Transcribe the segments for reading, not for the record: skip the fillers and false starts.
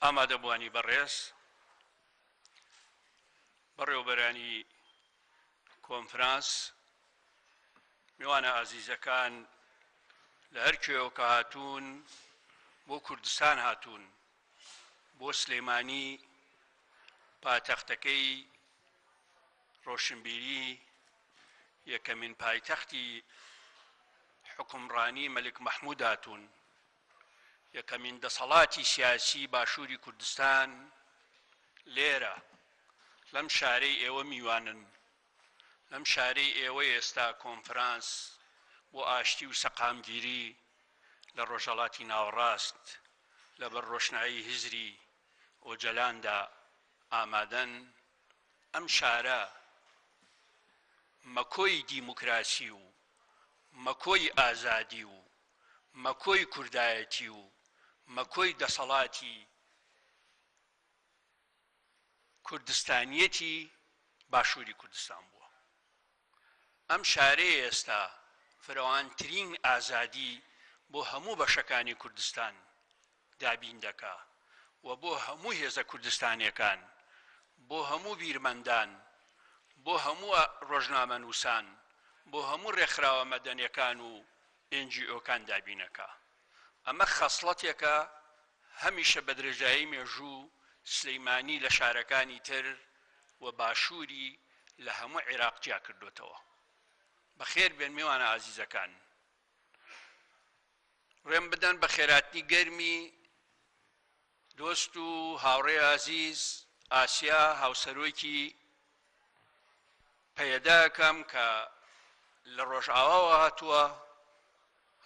ئامادەبوانی بەڕێز بەڕێوەبەرانی کۆنفرانس میوانە ئازیزەکان لە هەر کوێوەکە هاتوون بۆ کوردستان هاتوون بۆ سلێمانی پایتەختەکەی ڕۆشنبیری یەکەمین پایتەختی حکومڕانی مەلک مەحموود هاتوون یەکەمین دەسەڵاتی سیاسی باشووری کوردستان لێرە لەم شارەی ئێوە میوانن لەم شارەی ئێوە ئێستا کۆنفرانس بۆ ئاشتی و سەقامگیری لە ڕۆژهەڵاتی ناوەڕاست لەبەر ڕۆشنایی هزری ئۆجەلاندا ئامادەن ئەم شارە مەکۆی دیموکراسی و مەکۆی ئازادی و مەکۆی کوردایەتی و مەکۆی دەسەڵاتی کوردستانیەتی باشووری کوردستان بووە. ئەم شارەیە ئێستا فراوانترین ئازادی بۆ هەموو بەشەکانی کوردستان دابین دەکا و بۆ هەموو هێزە کوردستانیەکان بۆ هەموو بیرمەندان بۆ هەموو ڕۆژنامەنووسان بۆ هەموو ڕێکخراوە مەدەنیەکان و NGOکان دابینەکە. ئەمە خەسڵەتێکە هەمیشە بە درێژایی مێژوو سلەیمانی لە شارەکانی تر و باشووری لە هەموو عێراق جیا کردوتەوە. بەخێر بێن میوانە ئازیزەکان، ڕێم بدەن بە خێراتنی گەرمی دۆست و هاوڕێ ئازیز ئاسیا هاوسەرۆکی پەیەداکەم کە لە ڕۆژئاواوە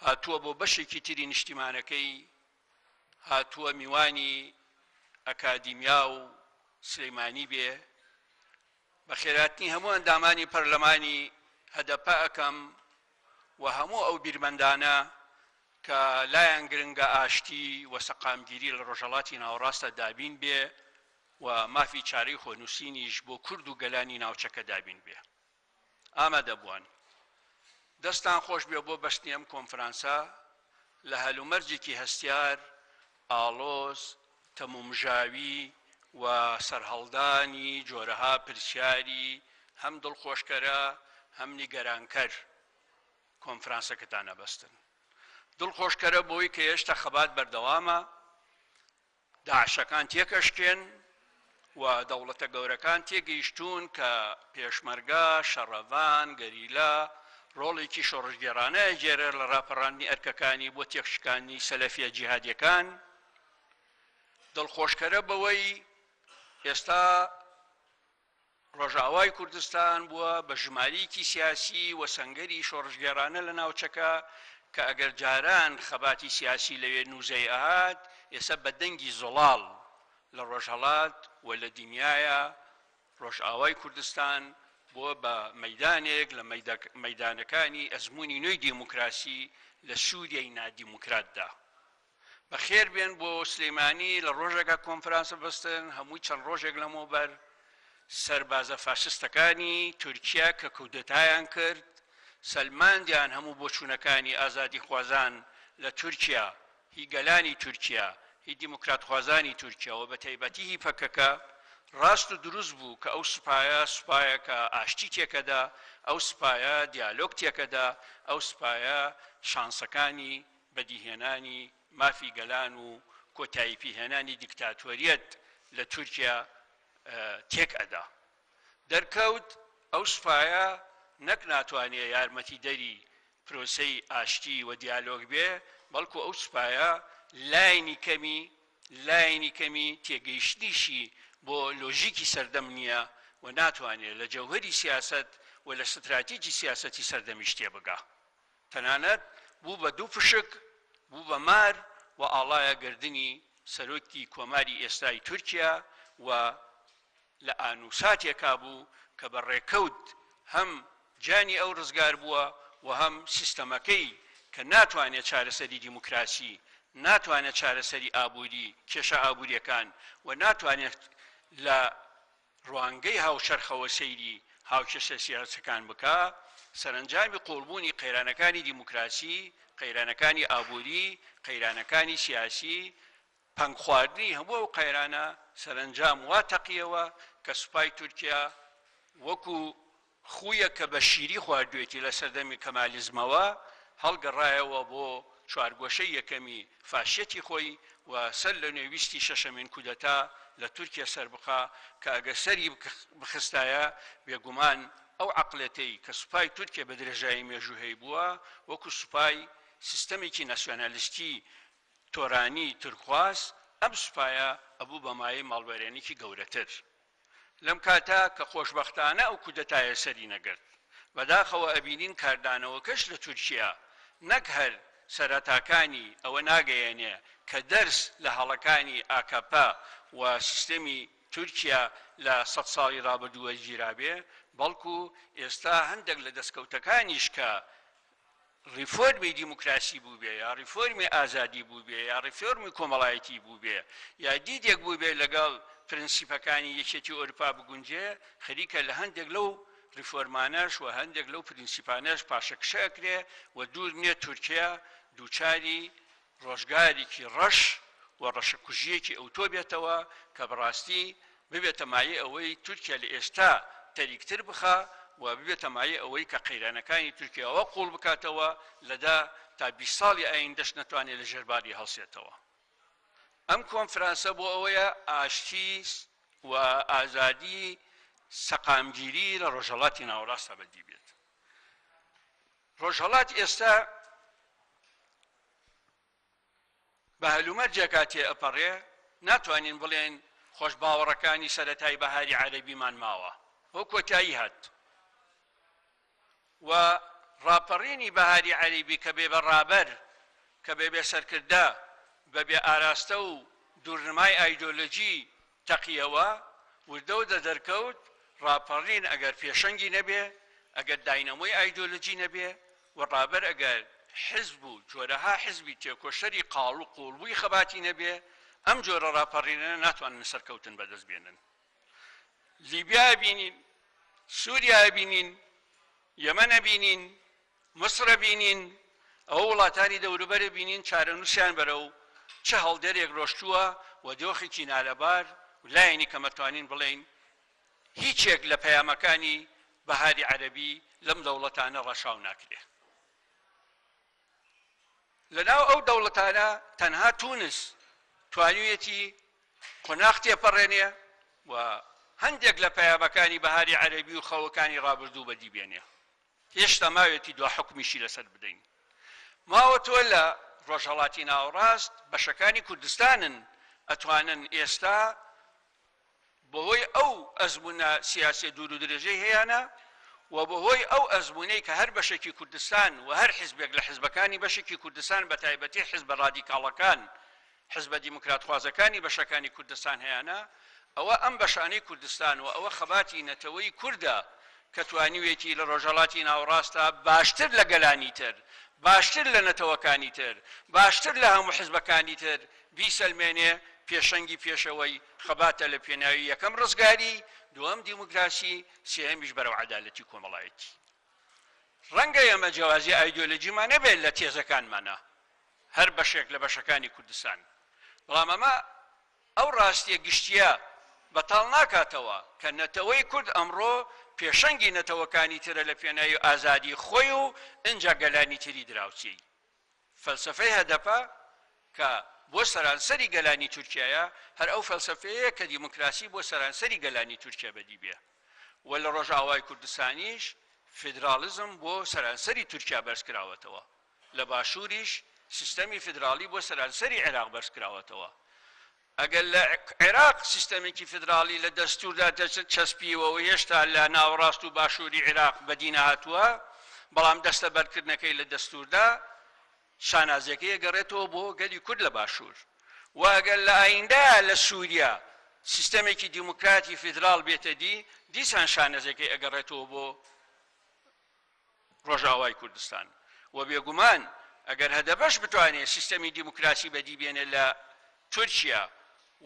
هاتووە بۆ بەشێکی تری نیشتیمانەکەی، هاتووە میوانی ئەکادیمیا و سلەیمانی بێ. بە خێراتنی هەموو ئەندامانی پەرلەمانی هەدەپە ئەەکەم و هەموو ئەو بیرمەندانە کە لایەن گرنگە ئاشتی و سەقامگیری لە ڕۆژهەڵاتی ناوەڕاستە دابین بێ و مافی چارەی خۆنووسینیش بۆ کورد و گەلانی ناوچەکە دابین بێ. ئامادەبووان دەستان خۆش بێ بۆ بەشنی ئەم کۆنفرانسە لە هەلومەرجێکی هەستیار ئاڵۆز تەمومژاوی و سەرهەڵدانی جۆرەها پرسیاری هەم دڵخۆشکەرە هەم نیگەرانکەر کۆنفرانسەکەتانە بەستن. دڵخۆشکەرە بۆی کە هێشتا خەبات بەردەوامە، داعشەکان تێکەشکێن و دەوڵەتە گەورەکان تێگەیشتوون کە پێشمەرگە شەڕەڤان گەریلا ڕۆڵێکی شۆڕژگێڕانە ئەجێرە لە ڕاپەڕاندنی ئەرکەکانی بۆ تێکشکانی سەلەفیە جیهادیەکان. دڵخۆشکەرە بەوەی ئێستا ڕۆژئاوای کوردستان بووە بە ژمارەیەکی سیاسی و سەنگەری شۆڕژگێڕانە لە ناوچەکە کە ئەگەر جاران خەباتی سیاسی لەوێ نووزەی ئاهات، ئێستا بە دەنگی زۆڵاڵ لە ڕۆژهەڵات و لە دنیاە ڕۆژئاوای کوردستان بۆ بە مەیدانێک لە مەیدانەکانی ئەزمموی نوێی دیموکراسی لە سووریای نادیموکراتدا. بەخێر بێن بۆ سلەیمانی لە ڕۆژێکە کۆنفرانسە بەستن هەمووی چەند ڕۆژێک لەمەوبەر سەربازە فاشستەکانی تورکیا کە کودەتایان کرد سەلماندیان هەموو بۆچوونەکانی ئازادی خوازان لە تورکیا، هی گەلانی تورکیا، هی دیموکرات خوازانی تورکیا و بە تایبەتی هی پەکەکە ڕاست و دروست بوو کە ئەو سوپایەکە ئاشتی تێکەدا، ئەو سوپایە دیالۆگ تێکەدا، ئەو سوپایە شانسەکانی بەدیهێنانی مافی گەلان و کۆتاییپیهێنانی دیکتاتۆریەت لە تورکیا تێک ئەدا. دەرکەوت ئەو سوپایە نەک ناتوانێت یارمەتی دەری پرۆسەی ئاشتی و دیالۆگ بێ، بەڵکو ئەو سوپایە لاینی کەمی تێگەیشتنیشی بۆ لۆژیکی سەردەم نییە و ناتوانێت لە جەوهەری سیاست و لە ستراتیجی سیاسەتی سەردەمیش تێبگا. تەنانەت بوو بە دوو پشک، بوو بە مار و ئاڵایە گردنی سەرۆکی کۆماری ئێستای تورکیا و لە ئانووساتێکا بوو کە بە ڕێکەوت هەم جانی ئەو ڕزگار بووە و هەم سیستەمەکەی کە ناتوانێت چارەسەری دیموکراسی، ناتوانێت چارەسەری ئابووری کێشە ئابووریەکان و ناتوانێت لە ڕوانگەی هاوچەرخەوە سەیری هاوکێشە سیاسەکان بکە، سەرنجامی قوڵبوونی قەیرانەکانی دیموکراسی، قەیرانەکانی ئابووری، قەیرانەکانی سیاسی پەنگ خواردنی هەموو ئەو قەیرانە سەرنجام وا تەقیەوە کە سوپای تورکیا وەکو خویە کە بە شیری خواردوێتی لە سەردەمی کەمالیزمەوە هەڵگەڕایەوە بۆ چوارگۆشەی یەکەمی فاشێتی خۆی و سەر لە نوێویستی شەشەمین کودەتا لە تورکیا سەر بخا کە ئەگە سەری بخستایە بێگومان ئەو عەقڵەتەی کە سوپای تورکیا بە درێژایی مێژووهەی بووە وەکو سوپای سیستەمێکی ناسیۆنالیستی تۆرانی تورکواز ئەم سوپایە ئەبوو بەمایەی ماڵوێرانێکی گەورەتر لەم کاتا کە خۆشبەختانە ئەو کودەتایە سەری نەگرت بەداخەوە ئەبینین کاردانەوەکەش لە تورکیا نەک هەر سەرەتاکانی ئەوە ناگەیەنێ کە دەرس لە هەڵەکانی ئاکاپا و سیستەمی تورکیا لە 100 ساڵی ڕابردووە گیرابێ بەڵکو ئێستا هەندێک لە دەستکەوتەکانیش کە ریفۆرمی دیموکراسی بوو بێ یا ریفۆرمی ئازادی بوو بێ یا ریفۆرمی کۆمەڵایەتی بوو بێ یا دیدێک بوو بێ لەگەڵ پرینسیپەکانی یەکێتی ئەوروپا بگونجێ خەریکە لە هەندێک لەو ریفۆرمانەش و هەندێک لەو پرینسیپانەش پاشەکشەکرێ و دوور نییە تورکیا دووچاری ڕۆژگارێکی ڕەش و ڕەشەکوژیەکی ئەوتۆ بێتەوە کە بەڕاستی ببێتە مایە ئەوەی تورکیا لە ئێستا تەریکتر بخە و ببێتە مایە ئەوەی کە قەیرانەکانی تورکیاوە قوڵ بکاتەوە لەدا تا 20 ساڵی ئایندەش نەتوانێت لە ژێرباری هەڵسێتەوە. ئەم کۆنفرانسە بۆ ئەوەیە ئاشتی و ئازادی سەقامگیری لە ڕۆژهەڵاتی ناوەڕاستە بەدی بێت. ڕۆژهەڵات ئێستا بە هەلومەرجێ کاتێ ئەپەڕێ ناتوانین بڵێن خۆش باوەڕەکانی سەرەتای بەهاری عەرەبیمان ماوە بۆ کۆتایی هات و ڕاپەڕینی بەهاری عەرەبی کە بێ بەڕابەر کە بێ سەرکردا بەبێ ئاراستە و دوورنمای ئایدۆلۆجی تەقیەوە وردە و دەدەرکەوت ڕاپەڕین ئەگەر پێشەنگی نەبێ ئەگەر داینەمۆی ئایدۆلۆجی نەبێ و ڕابەر ئەگەر حزب و جۆرەها حزبی تێکۆشەری قاڵ و قوڵبووی خەباتی نەبێ ئەم جۆرە ڕاپەڕینە ناتوانن سەرکەوتن بەدەست بێنن. لیبیا بینین، سووریا بینین، یەمەن بینین، مصر بینین، ئەو وڵاتانی دەوروبەرە بینین چارەنووسیان بەرەو چه هەڵدەرێک ڕۆشتووە و دۆخێکی نالەبار و لایەنی کە مەتوانین بڵێن هیچێک لە پەیامەکانی بەهاری عەرەبی لەم دەوڵەتانە ڕەشاو ناکرێ. لەناو ئەو دەوڵەتانە تەنها تونس توانوویەتی قۆناغ تێپەڕێنێ و هەندێک لە پەیامەکانی بەهاری عەرەبی و خەوەکانی ڕابردوو بەدیبێنێ. هێشتا ماوێتی دوا حکمیشی لەسەر بدەین. ماوە تۆ لە ڕۆژهەڵاتی ناوەڕاست بەشەکانی کوردستانن ئەتوانن ئێستا بەهۆی ئەو ئەزمونە سیاسی دوور و درێژەی هەیەە و بەهۆی ئەو ئەزمونەی کە هەر بەشێکی کوردستان و هەر حیزبێک لە حیزبەکانی بەشێکی کوردستان بە تایبەتی حیزبە ڕادیکاڵەکان حیزبە دیموکراتخوازەکانی بەشەکانی کوردستان هەیەە ئەوە ئەم بەشانەی کوردستان و ئەوە خەباتی نەتەوەی کووردە کە توانیوێتی لە ڕۆژهەڵاتی ناوەڕاستە باشتر لە گەلانی تر باشتر لە نەتەوەکانی تر باشتر لە هەموو حیزبەکانی تر بیسەلمێنێ پێشەنگی پێشەوەی خەباتە لە پێناوی یەکەم ڕزگاری دووەم دیموکراسی سێهەمیش بەرەو عەدالەتی کۆمەڵایەتی. ڕەنگە ئێمە جیاوازی ئایدۆلۆجیمان نەبێت لە تێزەکانمانە هەر بەشێک لە بەشەکانی کوردستان، بەڵام ئەمە ئەو ڕاستیە گشتیە بەتاڵ ناکاتەوە کە نەتەوەی کورد ئەمڕۆ پێشەنگی نەتەوەکانی ترە لە پێناوی ئازادی خۆی و ئینجا گەلانی تری دراوچی. فەلسەفەی هەدەپە کە بۆ سەرانسەری گەلانی تورکیایە هەر ئەو فەلسەفەیە کە دیموکراسی بۆ سەرانسەری گەلانی تورکیا بەدی بێ و لە ڕۆژاوای کوردستانیش فیدرالیزم بۆ سەرانسەری تورکیا بەرزکراوەتەوە، لە باشووریش سیستەمی فیدرالی بۆ سەرانسەری عێراق بەرزکراوەتەوە. ئەگەر لە عێراق سیستەمێکی فیدرالی لە دەستوردا چەسپیوە و هێشتا لە ناوەڕاست و باشووری عێراق بەدی نەهاتووە بەڵام دەستە بەرکردنەکەی لە دەستوردا شانازەکەی گەڕێتەوە بۆ گەلی کورد لە باشوور و ئەگەر لە ئایندەیە لە سووریا سیستەمێکی دیموکراتی فیدرال بێتە دیسان شانازەکەی ئەگەڕێتەوە بۆ ڕۆژاوای کوردستان و بێگومان ئەگەر هەدەبەش بتوانێت سیستەمی دیموکراسی بەدی بێنێ لە تورکیا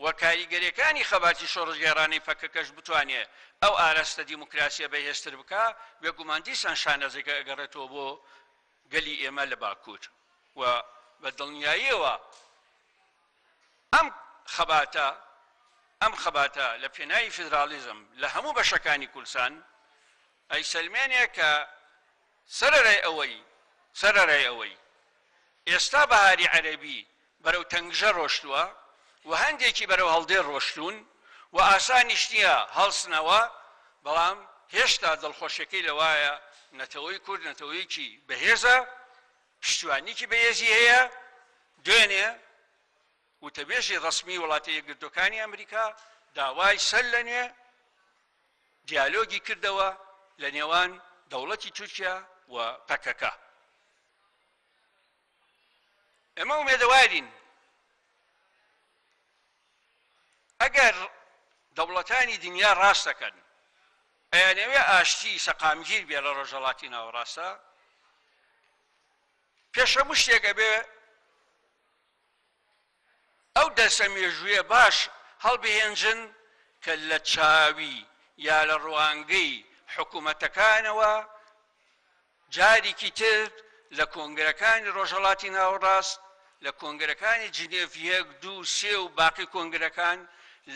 و کاریگەریەکانی خەباتی شۆڕژگێڕانی پەکەکەش بتوانێت ئەو ئاراستە دیموکراسیە بەهێزتر بکە بێگومان دیسان شانازەکە ئەگەڕێتەوە بۆ گەلی ئێمە لە باکوور و بە دڵنیاییەوە ئەم خەباتە ئەم خەباتە لە پێناوی فیدرالیزم لە هەموو بەشەکانی کوردستان ئەی سەلمێنێ کە سەرەڕای ئەوەی ئێستا بەهاری عەرەبی بەرەو تەنگژە ڕۆشتووە و هەندێکی بەرەو هەڵدێ ڕۆشتون و ئاسانیش نییە هەڵسنەوە، بەڵام هێشتا دڵخۆشیەکەی لەوایە نەتەوەی کورد نەتەوەیەکی بەهێزە، پشتیوانیکی بەهێزی هەیە، دوێنێ وتەبێژی ڕسمی وڵاتە یەکگرتووەکانی ئەمریکا داوای سەر لە نوێ دیالۆگی کردەوە لە نێوان دەوڵەتی تورکیا و پەکەکە. ئێمە ئومێدەوارین ئەگەر دەوڵەتانی دنیا ڕاست دەکەن ئەیانەوێ ئاشتی سەقامگیر بێ لە ڕۆژهەڵاتی ناوەڕاستە، پێشەموو شتێکە بێ ئەو دەسە مێژوویە باش هەڵبهێنجن کە لە چاوی یا لە ڕوانگەی حکوومەتەکانەوە جارێکی تر لە کۆنگرەکانی ڕۆژهەڵاتی ناوەڕاست، لە کۆنگرەکانی جنێڤ 1، 2، 3 و باقی کۆنگرەکان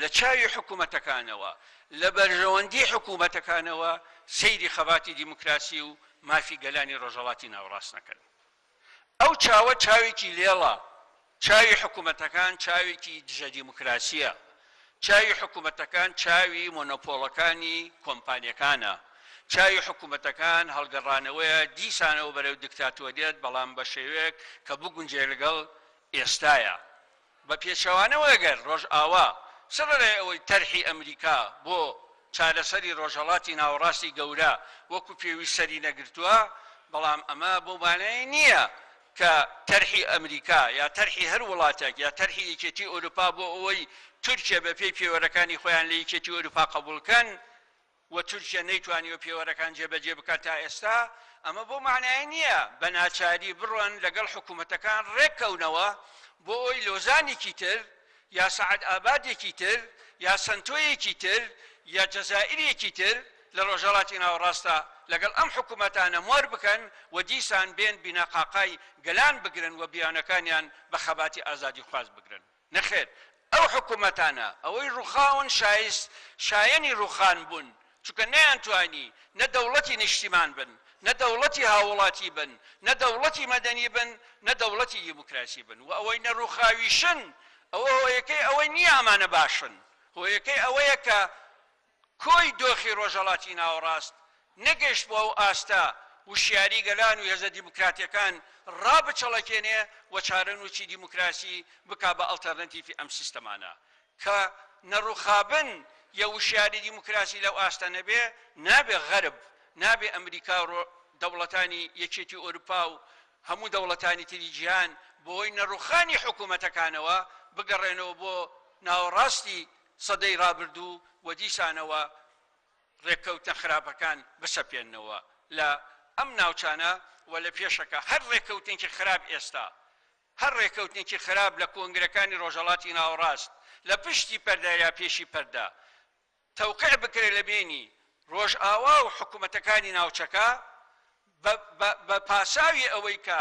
لە چاوی حکوومەتەکانەوە لە بەرژەوەندی حکوومەتەکانەوە سەیری خەباتی دیموکراسی و مافی گەلانی ڕۆژهەڵاتی ناوەڕاست نەکەن. ئەو چاوە چاوێکی لێڵە، چاوی حکوومەتەکان چاوێکی دژە دیموکراسیە، چاوی حکوومەتەکان چاوی مۆنۆپۆڵەکانی کۆمپانیەکانە، چاوی حکوومەتەکان هەڵگەڕانەوەیە دیسانەوە بەرەو دیکتاتۆریەت، بەڵام بە شێوەیەک کە بگونجێ لەگەڵ ئێستایە. بە پێچەوانەوە ئەگەر ڕۆژ ئاوا سەرەڕای ئەوەی تەرحی ئەمریکا بۆ چارەسەری ڕۆژهەڵاتی ناوەڕاستی گەورە وەکو پێویست سەری نەگرتووە، بەڵام ئەمە بۆ مانای نییە کە تەرحی ئەمریکا یا تەرحی هەر وڵاتێک یا تەرحی یەکێتی ئەوروپا بۆ ئەوەی تورکیا بە پێی پێوەرەکانی خۆیان لە یەکێتی ئەوروپا قبوڵکەن و تورکیا نەیتوانیوە پێوەرەکان جێبەجێ بکات تا ئێستا، ئەمە بۆ معنای نییە بە ناچاری بڕۆن لەگەڵ حکوومەتەکان ڕێککەونەوە بۆ ئەوی لۆزانێکی تر یا سەعەد ئابادێکی تر یا سنتۆیەکی تر یا جەزائیرێکی تر لە ڕۆژهەڵاتی ناوەڕاستە لەگەڵ ئەم حکوومەتانە مۆر بکەن و دیسان بێن بیناقاقای گەلان بگرن و بیانەکانیان بە خەباتی ئازادی خواست بگرن. نەخێر، ئەو حکوومەتانە ئەوەی ڕووخاون شایەنی ڕووخان بوون، چونکە نەیانتوانی نە دەوڵەتی نیشتیمان بن، نە دەوڵەتی هاوڵاتی بن، نە دەوڵەتی مەدەنی بن، نە دەوڵەتی دیموکراسی بن، و ئەوەی نەڕووخاویشن ئەوە هۆیەکەی ئەوەی نییە ئەمانە باشن، هۆیەکەی ئەوەیە کە کۆی دۆخی ڕۆژهەڵاتی ناوەڕاست نەگەشت بۆ ئەو ئاستا وشیاری گەلان و هێزە دیموکراتیەکان ڕابچەڵەکێنێ و چارەنووکی دیموکراسی بکا بە ئەڵتەرنەتیڤی ئەم سیستەمانە کە نەڕووخابن یا وشیاری دیموکراسی لەو ئاستە نەبێ، نابێ غەرب، نابێ ئەمریکا و دەوڵەتانی یەکێتی ئەوروپا و هەموو دەوڵەتانی تری جیهان بۆی نەڕووخانی حکوومەتەکانەوە بگەڕێنەوە بۆ ناوەڕاستی سەدەی ڕابردوو و دیسانەوە ڕێککەوتە خراپەکان بسەپێننەوە لە ئەم ناوچانە و لە پێشەکە هەر ڕێککەوتێکی خراپ ئێستا، هەر ڕێککەوتێکی خراپ لە کۆنگرەکانی ڕۆژهەڵاتی ناوەڕاست لە پشتی پەردا یا پێشی پەردا تەوقیع بکرێت لە بینی ڕۆژ ئاوا و حکوومەتەکانی ناوچەکە بە پاساوی ئەوەی کە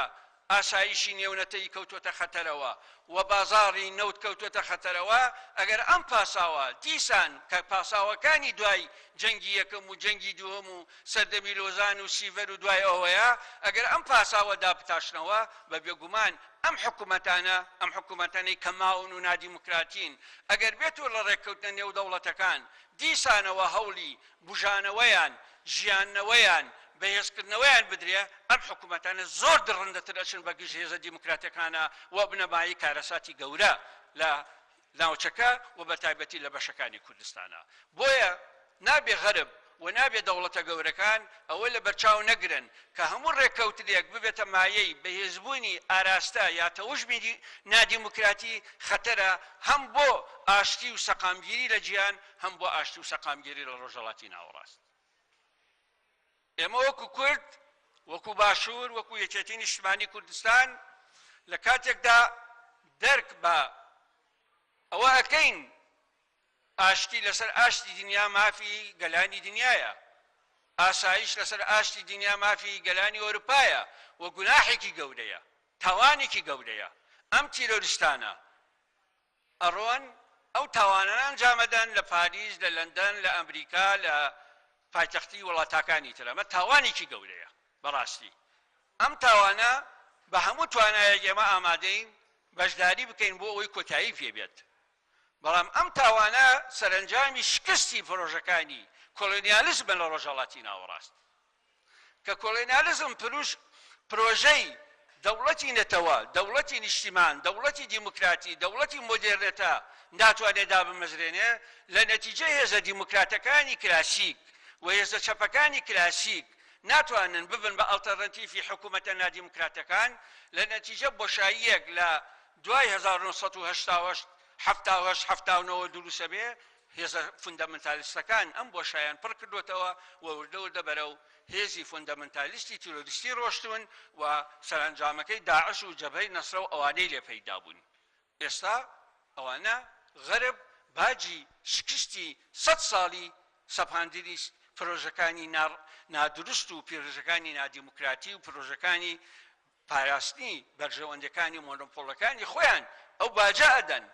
ئاسایشی نێونەتەی کەوتوتە خەتەرەوە و بازاڕی نەوت کەوتوتە خەتەرەوە، ئەگەر ئەم پاساوە دیسان کە پاساوەکانی دوای جەنگی یەکەم و جەنگی دووەم و سەردەمی لۆزان و سیڤەر و دوای ئەوەیە، ئەگەر ئەم پاساوە دابتاشنەوە بە بێگومان ئەم حکوومەتانەی کە ماون و نادیموکراتین ئەگەر بێتەوە لە ڕێککەوتنە نێو دەوڵەتەکان دیسانەوە هەوڵی بژانەوەیان ژیاننەوەیان بەهێزکردنەوەیان بدرێ، ئەم حکوومەتانە زۆر دڕندەتر ئەچن بە گشت هێزە دیموکراتەکانە و بنەمایی کارەساتی گەورە لە ناوچەکە و بە تایبەتی لە بەشەکانی کوردستانە. بۆیە نابێ غەرب و نابێ دەوڵەتە گەورەکان ئەوە لە بەرچاو نەگرن کە هەموو ڕێککەوتنێک ببێتە مایەی بەهێزبوونی ئاراستا یا تەوژمی نادیموکراتی خەتەرە، هەم بۆ ئاشتی و سەقامگیری لە جیهان، هەم بۆ ئاشتی و سەقامگیری لە ڕۆژهەڵاتی ناوەڕاست. ئێمە وەکو کورد، وەکو باشوور، وەکو یەکێتی نیشتیمانی کوردستان لە کاتێکدا دەرک بە ئەوە ئەکەین ئاشتی لەسەر ئاشتی دنیا مافی گەلانی دنیاە، ئاسایش لەسەر ئاشتی دنیا مافی گەلانی ئەوروپایە و گوناحێکی گەورەیە، تاوانێکی گەورەیە. ئەم تیرۆریستانە ئەڕۆن ئەو تاوانانە ئەنجامەدەن لە پاریس لە لەندەن لە ئەمریکا لە پایتەختی وڵاتاکانی تر ئەمە تاوانێکی گەورەیە بەڕاستی ئەم تاوانە بە هەموو توانایەک ئێمە ئامادەین بەشداری بکەین بۆ ئەوەی کۆتایی پێبێت بەڵام ئەم تاوانە سەرنجامی شکستی پرۆژەکانی کۆلۆنیالیزمە لە ڕۆژهەڵاتی ناوەڕاست کە کۆلۆنیالیزم پرۆژەی دەوڵەتی نەتەوە دەوڵەتی نیشتیمان دەوڵەتی دیموکراتی دەوڵەتی مۆدێرنێتە ناتوانێت دابمەزرێنێ لە نەتیجەی هێزە دیموکراتەکانی کلاسیک و هێزە چەپەکانی کلاسیک ناتوانن ببن بە ئەڵتەرنەتیڤی حکوومەتە نادیموکراتەکان لە نەتیجە بۆشاییەک لە دوای 1970 دروسە بێ هێزە فوندەمنتالیستەکان ئەم بۆشاییان پڕ کردوتەوە و وردە بەرەو هێزی فوندەمنتالیستی تیرۆریستی ڕۆشتون و سەرنجامەکەی داعش و جەبهەی نەسرە و ئەوانەی لێ پەیدا بوون ئێستا ئەوانە غەرب باجی شکستی 100 ساڵی سەپاندنی پرۆژەکانی نادروست و پرۆژەکانی نادیموکراتی و پرۆژەکانی پاراستنی بەرژەوەندەکانی مۆنۆپۆڵەکانی خۆیان ئەو باجە ئەدەن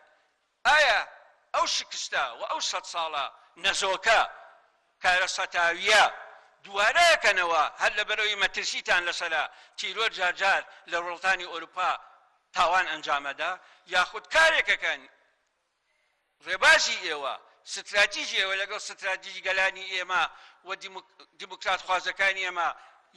ئایا ئەو شکستە و ئەو 100 ساڵە نەزۆکە کارە سەتاویە دووارەکەنەوە هەر لە بەرەوەی مەترسیتان لەسەرە تیرۆر جارجار لە وڵاتانی ئەوروپا تاوان ئەنجامەدا یاخود کارێکەکەن ڕێبازی ئێوە ستراتیژی ئێوە لەگەڵ ستراتیژی گەلانی ئێمە و دیموکرات خوازەکانی ئێمە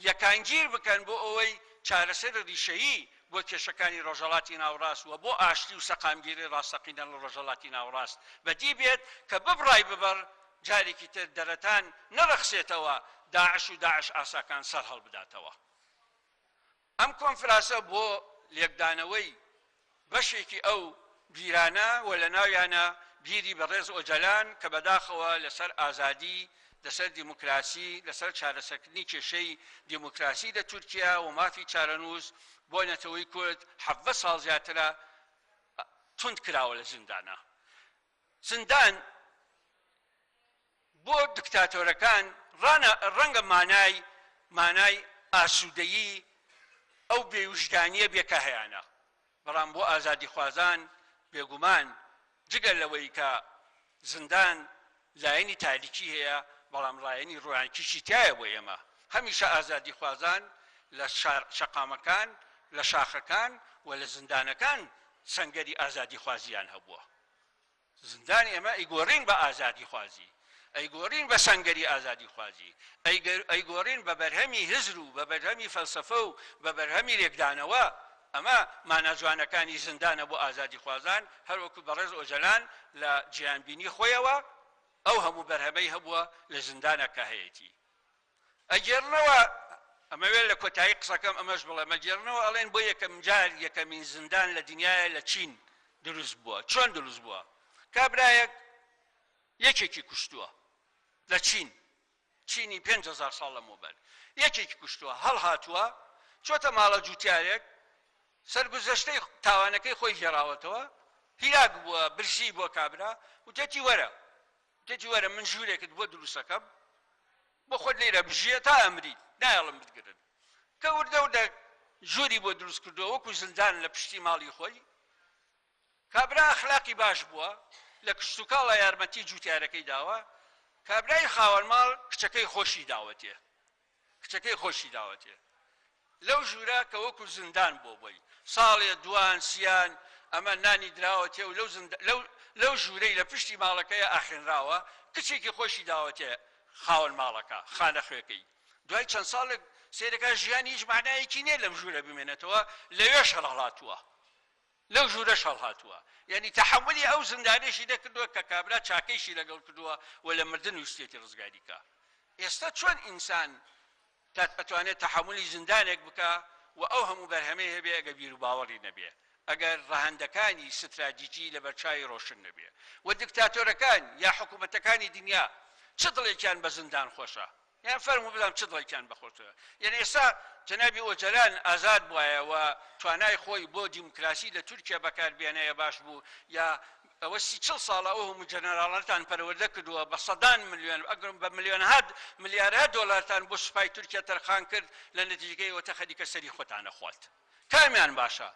یەکانگیر بکەن بۆ ئەوەی چارەسەر ڕیشەیی بۆ کێشەکانی ڕۆژهەڵاتی ناوەڕاست و بۆ ئاشتی و سەقامگیری ڕاستەقینە لە ڕۆژهەڵاتی ناوەڕاست بەدی بێت کە ببڕای ببەر جارێکی تر دەرەتان نەڕەخسێتەوە داعش و داعش ئاساکان سەر هەڵبداتەوە ئەم کۆنفرانسە بۆ لێکدانەوەی بەشێکی ئەو بیرانە و لە ناویانە بیری بەڕێز ئۆجەلان کە بەداخەوە لەسەر ئازادی لەسەر دیموکراسی لەسەر چارەسەرکردنی کێشەی دیموکراسی لە تورکیا و مافی چارەنووس بۆ نەتەوەی کورد 7 ساڵ زیاترە تند کراوە لە زیندانە زیندان بۆ دکتاتۆرەکان ڕەنگە مانای ئاسوودەیی ئەو بێوجدانیە بێکە هەیەە بەڵام بۆ ئازادی خوازان بێگومان جگەل لەوەی کە زیندان لایەنی تاریکی هەیە بەڵام لایەنی ڕوانکیشی تایە بۆ ئێمە هەمیشە ئازادی خوازان لە شەقامەکان لە شاخەکان و لە زیندانەکان سەنگەری ئازادی خوازیان هەبووە زیندان ئێمە ئەیگۆڕین بە ئازادی خوازی ئەیگۆڕین بە سەنگەری ئازادی خوازی ئەیگۆڕین بە بەرهەمی هزر و بە بەرهەمی فەلسەفە و بە بەرهەمی لێکدانەوە ئەمە مانەجوانەکانی زیندانە بۆ ئازادی خوازان هەروەکو بەڕێز ئۆجەلان لە گیانبینی خۆیەوە ئەو هەموو بەرهەمەی هەبووە لە زیندانە کە هەیەی ئەگەرنەوە ئەمەوێت لە کۆتایی قسەکەم ئەمەش بڵێ مەگەرنەوە ئەڵێن بۆ یەکەم جار یەکەمین زیندان لە دنیاە لە چین دروست بووە چۆن دروست بووە کابرایەک یەکێکی کوشتووە لە چینی 5,000 ساڵ لە مۆبەر یەکێکی کوشتووە هەڵهاتووە چۆتە ماڵە جوتیارێک سەرگوزەشتەی تاوانەکەی خۆی گێڕاوەتەوە هیلاک بووە برسی بۆ کابرا و تێتی وەرە من ژوورێکت بۆ دروستەکەم بۆ خۆت لێرە بژیە تا ئەمریت نایڵم بتگرن کە وردە ژووری بۆ دروست کردووە وەکو زیندان لە پشتی ماڵی خۆی کابرا ئەخلاقی باش بووە لە کشتتوکاڵە یارمەتی جوتیارەکەی داوە کابرای خاوەن ماڵ کچەکەی خۆشی داوەتێ لەو ژوورە کە وەکو زیندان بۆ بۆی ساڵێ دوان سیان ئەمە نانی دراوەتێ و لەو ژوورەی لە پشتی ماڵەکەیە ئاخێنراوە کچێکی خۆشی داوەتێ خاوەن ماڵەکە خانە خوێکەی دوای چەند ساڵێک سێرەکە ژیانی هیچ معنایەکی نییە لەم ژوورە بمێنێتەوە لەوێش هەڵهاتووە لەو ژوورەش هەڵهاتووە یعنی تەحملی ئەو زیندانێکی دەکردووە کە کابرا چاکەیشی لەگەڵ کردووە و لە مردن ویستێتی ڕزگاریکە ئێستا چۆن ئینسان ئەتوانێت تەحملی زیندانێک بکە و ئەو هەموو بەرهەمەی هەبێ ئەگە بیر و باوەڕی نەبێ ئەگەر ڕەهەندەکانی ستراتیجی لە بەرچاوی ڕۆشن نەبێ و دیکتاتۆرەکان یا حکوومەتەکانی دنیا چ دڵێکیان بە زیندان خۆشە یان فەرموو بدەم چ دڵێکیان بەخۆشە یعنی ئێستا جەنابی ئۆجەلان ئازاد بووایە و توانای خۆی بۆ دیموکراسی لە تورکیا بەکاربێنەیە باش بوو یا ئەوە 40 ساڵە ئەو هەموو جەنەرالەتان پەروەردە کردووە بە سەدان ملیۆن ئەگەرم بە ملیارها دۆلارتان بۆ سوپای تورکیا تەرخان کرد لە نەتیجەکەی وەتە خەریکە سەری خۆتانە خوارد کامیان باشە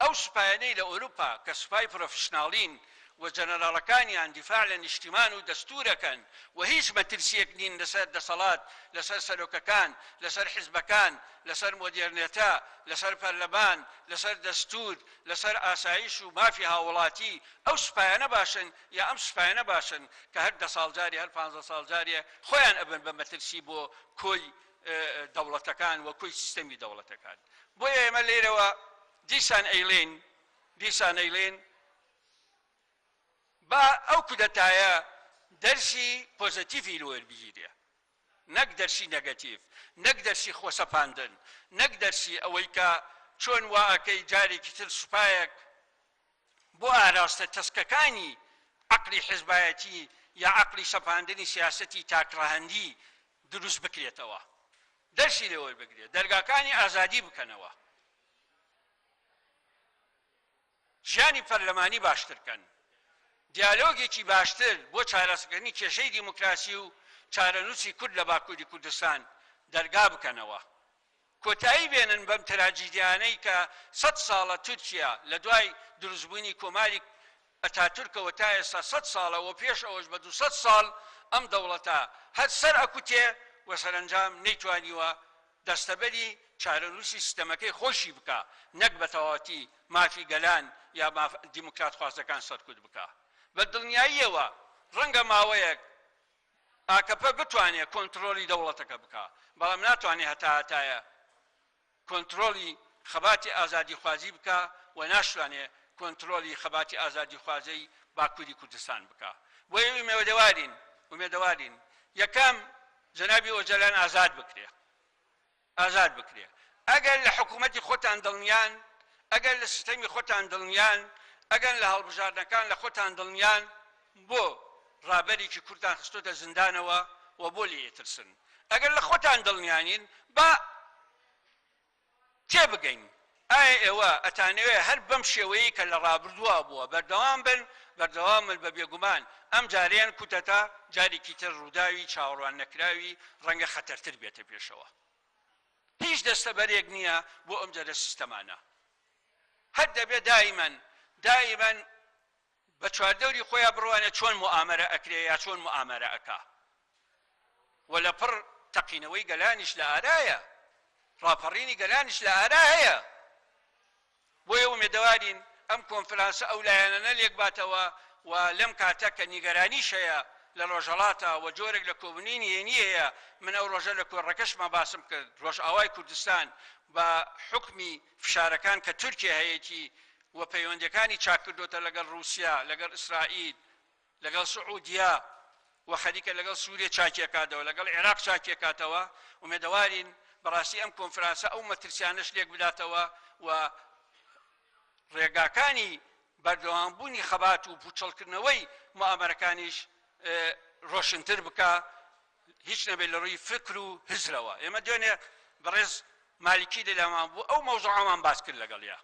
ئەو سوپایانەی لە ئەوروپا کە سوپای پرۆفشناڵین و جەنەراڵەکانیان دیفاع لە نیشتیمان و دەستورەکەن و هیچ مەترسیەک نین لەسەر دەسەڵات لەسەر سەرۆکەکان لەسەر حیزبەکان لەسەر مۆدێرنێتە لەسەر پەرلەمان لەسەر دەستور لەسەر ئاسایش و مافی هاوڵاتی ئەو سوپایانە باشن یا ئەم سوپایانە باشن کە هەر 10 ساڵ جاری هەر 15 ساڵ جاریە خۆیان ئەبن بە مەترسی بۆ کۆی دەوڵەتەکان و کۆی سیستەمی دەوڵەتەکان بۆیە ئێمە لێرەوە دیسان ئەیڵێن با ئەو کودەتایە دەرسی پۆزیتیڤی لەوەربگیرێ نەک دەرسی نەگەتیڤ نەک دەرسی خۆسەپاندن نەک دەرسی ئەوەی کە چۆن واکەی جارێکی تر سوپایەک بۆ ئاراستە تەسکەکانی عەقلی حیزبایەتی یا عەقلی سەپاندنی سیاسەتی تاکڕەهەندی دروست بکرێتەوە دەرسی لێوەربگرێت دەرگاکانی ئازادی بکەنەوە ژیانی پەرلەمانی باشترکەن دیالۆگێکی باشتر بۆ چارەسەکردنی کێشەی دیموکراسی و چارەنووسی کورد لە باکووری کوردستان دەرگا بکەنەوە کۆتایی بێنن بەم تراجیدیانەی کە 100 ساڵە تورکیا لە دوای دروستبوونی کۆماری ئەتاتورکەوە تا ئێستا 100 ساڵەوە پێش ئەوەش بە 200 ساڵ ئەم دەوڵەتە هەر سەر ئەکوتێ و سەرنجام نەیتوانیوە دەستەبەری چارەنووسی سیستەمەکەی خۆشی بکە نەک بە تەواوەتی مافی گەلان یا دیموکرات خوازەکان سەرکوت بکە بە دڵنیاییەوە ڕەنگە ماوەیەک ئاکەپە بتوانێت کۆنتڕۆلی دەوڵەتەکە بکە بەڵام ناتوانێت هەتایە کۆنتڕۆلی خەباتی ئازادی خوازی بکە و ناشتوانێت کۆنتڕۆلی خەباتی ئازادی خوازەی باکووری کوردستان بکە بۆیە ئومێدەوارین یەکەم جەنابی ئۆجەلان ئازاد بکرێ ئەگەر لە حکوومەتی خۆتان دڵنیان ئەگەر لە سیستەمی خۆتان دڵنیان ئەگەر لە هەڵبژاردنەکان لە خۆتان دڵنیان بۆ ڕابەرێکی کوردان خستۆتە زیندانەوە و بۆ لێترسن ئەگەر لە خۆتان دڵنیانین با تێبگەین ئایا ئێوە ئەتانەوێ هەر بەم شێوەیە کە لە ڕابردووە بووە بەردەوام بن بە بێگومان ئەم جاریان کوتەتا جارێکی تر ڕووداوی چاوەڕوان نەکراوی ڕەنگە خەتەرتر بێتە پێشەوە هیچ دەستەبەرێک نییە بۆ ئەم جارە سیستەمانە هەر دەبێت دائیمەن بە چواردەوری خۆیان بڕوانە چۆن موئامەرە ئەکرێ یا چۆن موئامەرە ئەکا و لە پڕ تەقینەوەی گەلانیش لە ئارایە ڕاپەڕینی گەلانیش لە ئارا هەیە بۆیە ئومێدەوارین ئەم کۆنفرانسە ئەو لایەنە لێک باتەوە و لەم کاتە کە نیگەرانیش هەیە لە ڕۆژهەڵاتە و جۆرێک لە کۆبوونینی هێنی هەیە من ئەو ڕۆژە لە کۆڕەکەشمان باسم کرد ڕۆژئاوای کوردستان بە حکمی فشارەکان کە تورکیا هەیەی و پەیوەندیەکانی چاکردوتە لەگەڵ رووسیا لەگەڵ ئیسرائیل لەگەڵ سعودیا و خەریکە لەگەڵ سووریا چاکیەکاتەوە لەگەڵ عێراق چاکیەکاتەوە ئومێدەوارین بەڕاستی ئەم کۆنفرانسە ئەو مەترسیانەش لێک بداتەوە و ڕێگاکانی بەردەوامبوونی خەبات و پوچەڵکردنەوەی موئامەرەکانیش ڕۆشنتر بکە هیچ نەبێت لە ڕووی فکر و هزرەوە ئێمە دوێنێ بەڕێز مالیکی لەلامان بوو ئەو مەوزوعەمان باس کرد لەگەڵیا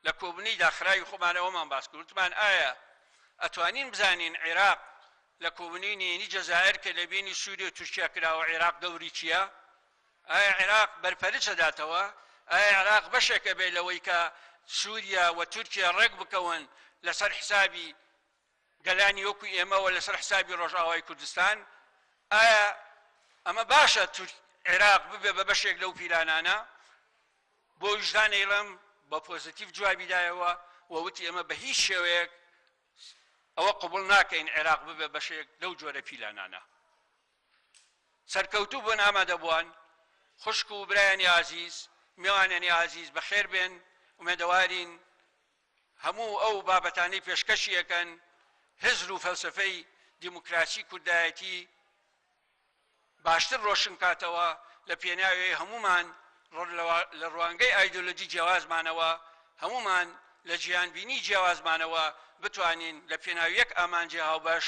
لە کۆبوونی داخراوی خۆمانەوەمان باس کرد وتمان ئایا ئەتوانین بزانین عێراق لە کۆبوونی نێنی جەزائیر کە لە بینی سووریا و تورکیا کراوە عێراق دەوری چییە ئایا عێراق بەرپەرچە داتەوە ئایا عێراق بەشێکە بێت لەوەی کە سووریا و تورکیا ڕێک بکەون لەسەر حسابی گەلانی وەکو ئێمەوە لەسەر حسابی ڕۆژئاوای کوردستان ئایا ئەمە باشە عێراق ببێ بە بەشێک لەو پیرانانە بۆ وجدان ئێڵم بە پۆزیتیڤ جوابی دایەوە و وتی ئێمە بە هیچ شێوەیەک ئەوە قبوڵ ناکەین عێراق ببێ بەشێک لەو جۆرە پیلانانە سەرکەوتوو بۆن ئامادەبووان خوشک و برایانی عزیز میوانانی عزیز بەخێر بێن ئومێدەوارین هەموو ئەو بابەتانەی پێشکەشی یەکەن هزر و فەلسفەی دیموکراسی کوردایەتی باشتر ڕۆشن کاتەوە لە پێناوی هەمومان لە ڕوانگەی ئایدۆلۆجی جیاوازمانەوە هەمومان لە گیانبینی جیاوازمانەوە بتوانین لە پێناوی یەک ئامانجی هاوبەش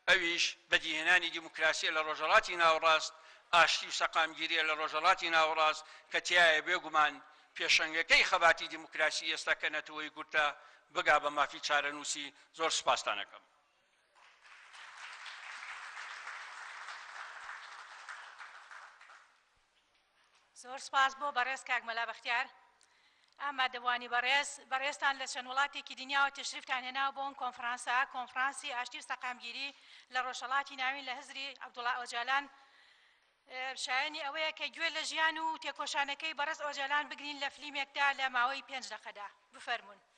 ئەویش بەدیهێنانی دیموکراسی لە ڕۆژهەڵاتی ناوەڕاست ئاشتی و سەقامگیریە لە ڕۆژهەڵاتی ناوەڕاست کە تایە بێگومان پێشەنگەکەی خەباتی دیموکراسی ئێستا کە نەتەوەی گورتە بگا بە مافی چارەنووسی زۆر سوپاستانەکەم. زۆر سپاس بۆ بەڕێز کاک مەلا بەختیار. ئامادەبوانی بەڕێستان لە چەند وڵاتێکی دنیاوە تشریفتان هێناوە بۆ ئەم کۆنفرانسی ئاشتی سەقامگیری لە ڕۆژهەڵاتی ناوین لە هزری عەبدوڵڵا ئۆجالان شایەنی ئەوەیە کە گوێ لە ژیان و تێکۆشانەکەی بەڕێز ئۆجالان بگرین لە فلیمێکدا لە ماوەی 5 دقەدا. بفەرمونون.